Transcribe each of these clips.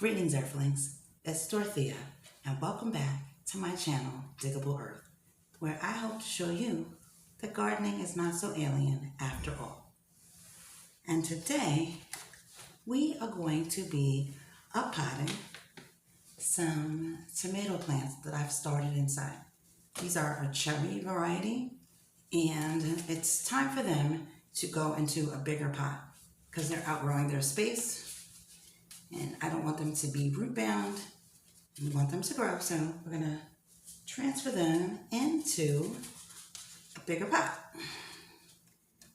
Greetings, Earthlings. It's Dorothea, and welcome back to my channel, Diggable Earth, where I hope to show you that gardening is not so alien after all. And today, we are going to be uppotting some tomato plants that I've started inside. These are a cherry variety, and it's time for them to go into a bigger pot because they're outgrowing their space. And I don't want them to be root bound. We want them to grow, so we're gonna transfer them into a bigger pot.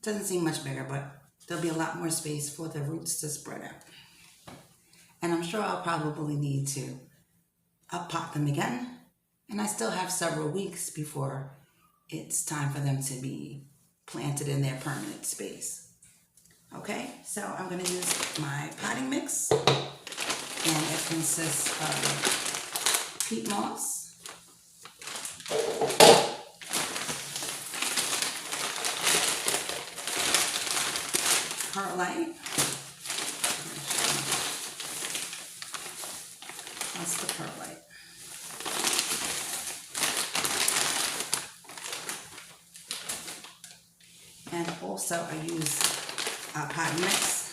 Doesn't seem much bigger, but there'll be a lot more space for the roots to spread out. And I'm sure I'll probably need to uppot them again. And I still have several weeks before it's time for them to be planted in their permanent space. Okay, so I'm gonna use my potting mix. And it consists of peat moss, perlite, that's the perlite, and also I use a potting mix.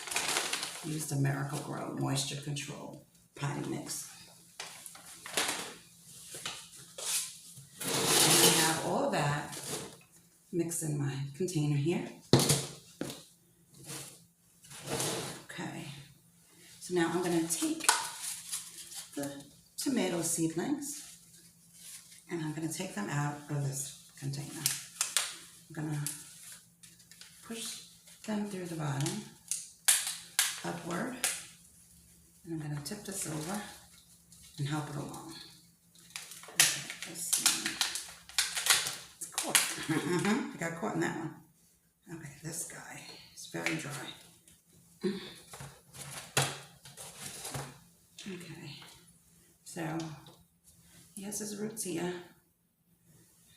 Use the Miracle-Gro Moisture Control potting mix. And I have all that mixed in my container here. Okay, so now I'm going to take the tomato seedlings and I'm going to take them out of this container. I'm going to push them through the bottom upward, and I'm going to tip this over and help it along. Okay, this one, it's caught. I got caught in that one. Okay, this guy is very dry. Okay, so he has his roots here,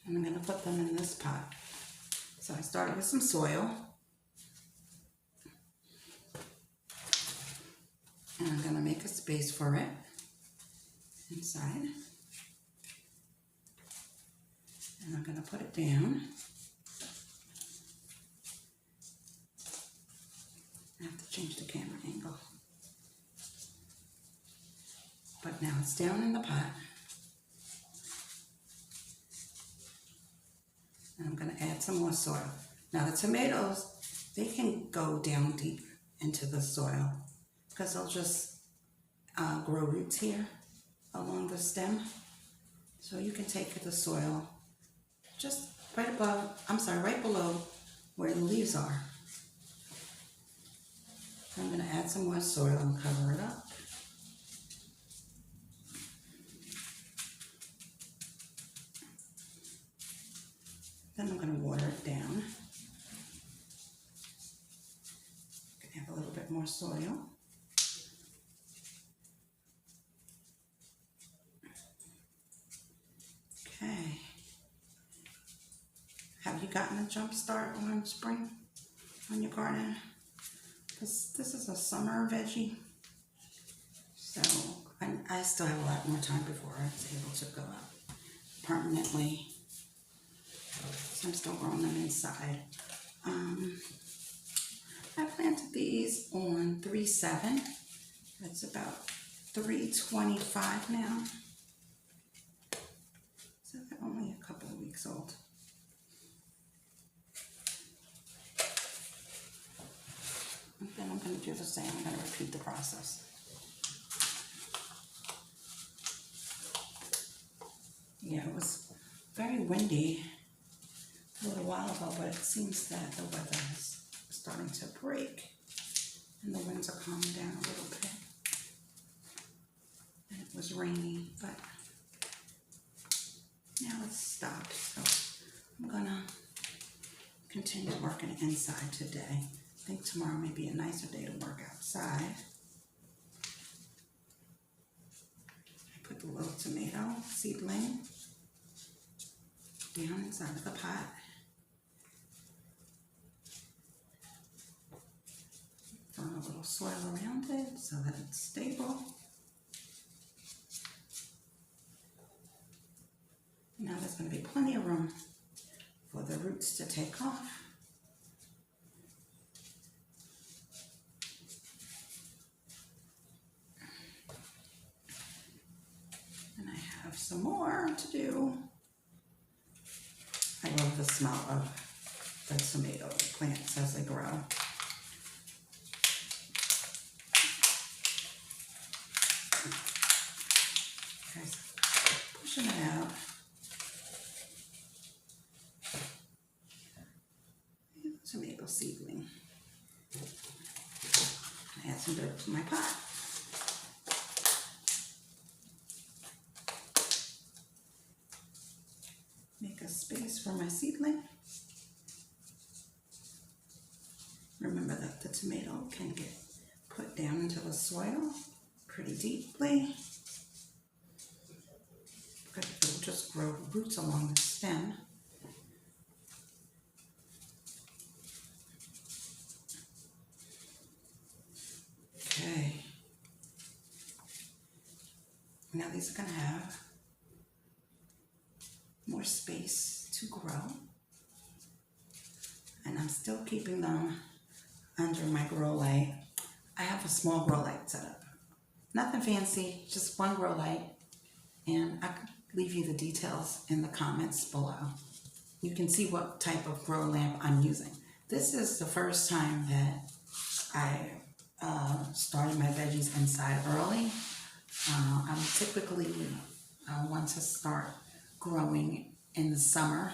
and I'm going to put them in this pot. So I started with some soil. And I'm going to make a space for it inside. And I'm going to put it down. I have to change the camera angle. But now it's down in the pot. And I'm going to add some more soil. Now the tomatoes, they can go down deep into the soil, because they'll just grow roots here along the stem. So you can take the soil just right below where the leaves are. I'm going to add some more soil and cover it up. Then I'm going to water it down. Add a little bit more soil. Okay. Have you gotten a jump start on spring on your garden? This is a summer veggie. So I still have a lot more time before it's able to go up permanently. So I'm still growing them inside. I planted these on 3/7. That's about 3/25 now. So they're only a couple of weeks old. And then I'm going to do the same. I'm going to repeat the process. Yeah, it was very windy a little while ago, but it seems that the weather is starting to break and the winds are calming down a little bit. And it was rainy, but now it's stopped, so I'm gonna continue working inside today. I think tomorrow may be a nicer day to work outside. I put the little tomato seedling down inside of the pot. Throw a little soil around it so that it's stable. roots to take off. And I have some more to do. I love the smell of the tomato plants as they grow. Guys, pushing it out. Tomato seedling. Add some dirt to my pot. Make a space for my seedling. Remember that the tomato can get put down into the soil pretty deeply, because it will just grow roots along the stem. Okay. Now these are going to have more space to grow. And I'm still keeping them under my grow light. I have a small grow light set up. Nothing fancy, just one grow light. And I could leave you the details in the comments below. You can see what type of grow lamp I'm using. This is the first time that I started my veggies inside early. I'm typically want to start growing in the summer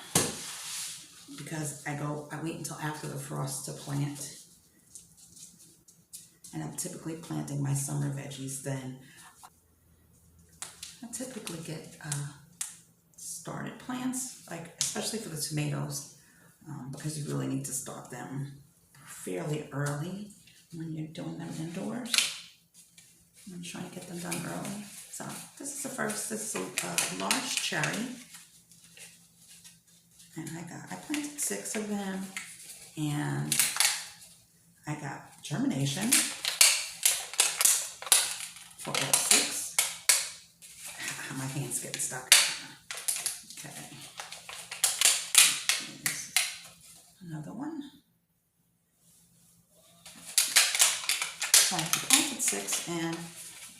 because I wait until after the frost to plant. And I'm typically planting my summer veggies then. I typically get started plants, like especially for the tomatoes, because you really need to start them fairly early when you're doing them indoors. I'm trying to get them done early. So this is the first. This is a large cherry, and I planted 6 of them, and I got germination for all 6. My hand's getting stuck. Okay. Here's another one. So I planted 6 and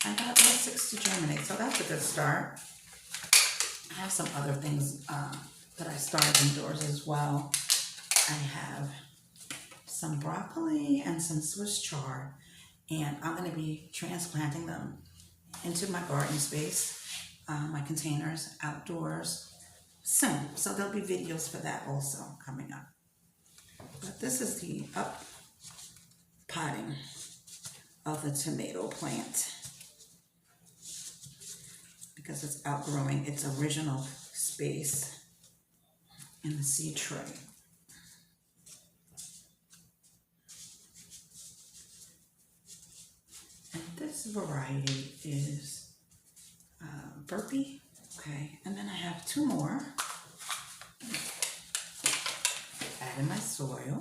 I got all 6 to germinate, so that's a good start. I have some other things that I started indoors as well. I have some broccoli and some Swiss chard, and I'm going to be transplanting them into my garden space, my containers outdoors soon. So there'll be videos for that also coming up. But this is the up potting of the tomato plant because it's outgrowing its original space in the seed tray. And this variety is Burpee. Okay, and then I have 2 more. Add in my soil.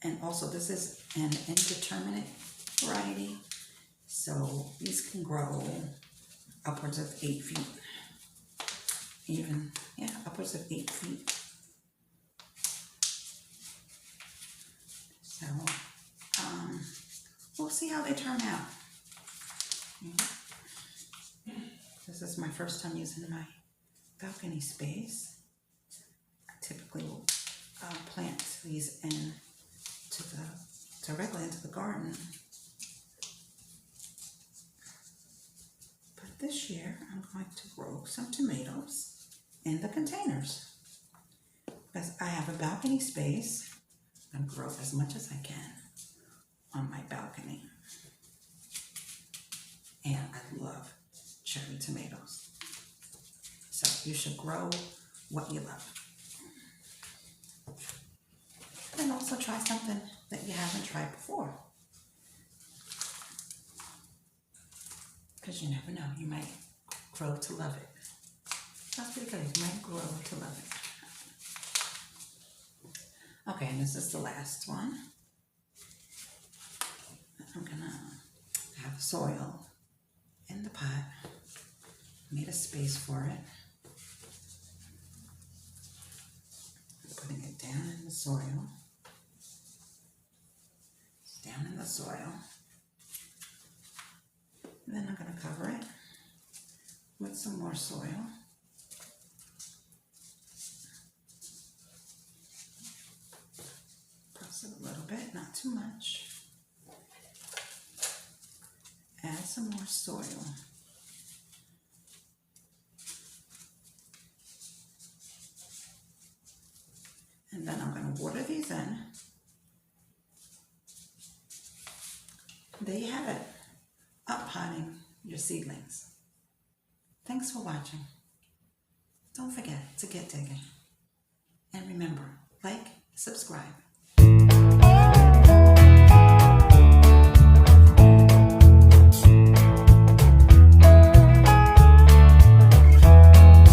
And also this is an indeterminate variety, so these can grow upwards of 8 feet. Even, yeah, upwards of 8 feet. So, we'll see how they turn out. This is my first time using my balcony space. I typically will plant these in directly into the garden. But this year, I'm going to grow some tomatoes in the containers because I have a balcony space. I'm going to grow as much as I can on my balcony. And I love cherry tomatoes. So you should grow what you love. And also try something that you haven't tried before. Because you never know, you might grow to love it. That's pretty good, you might grow to love it. Okay, and this is the last one. I'm gonna have soil in the pot. Made a space for it. Putting it down in the soil. It's down in the soil. And then I'm going to cover it with some more soil. Press it a little bit, not too much. Add some more soil. And then I'm going to water these in. There you have it, up potting your seedlings. Thanks for watching. Don't forget to get digging. And remember, like, subscribe.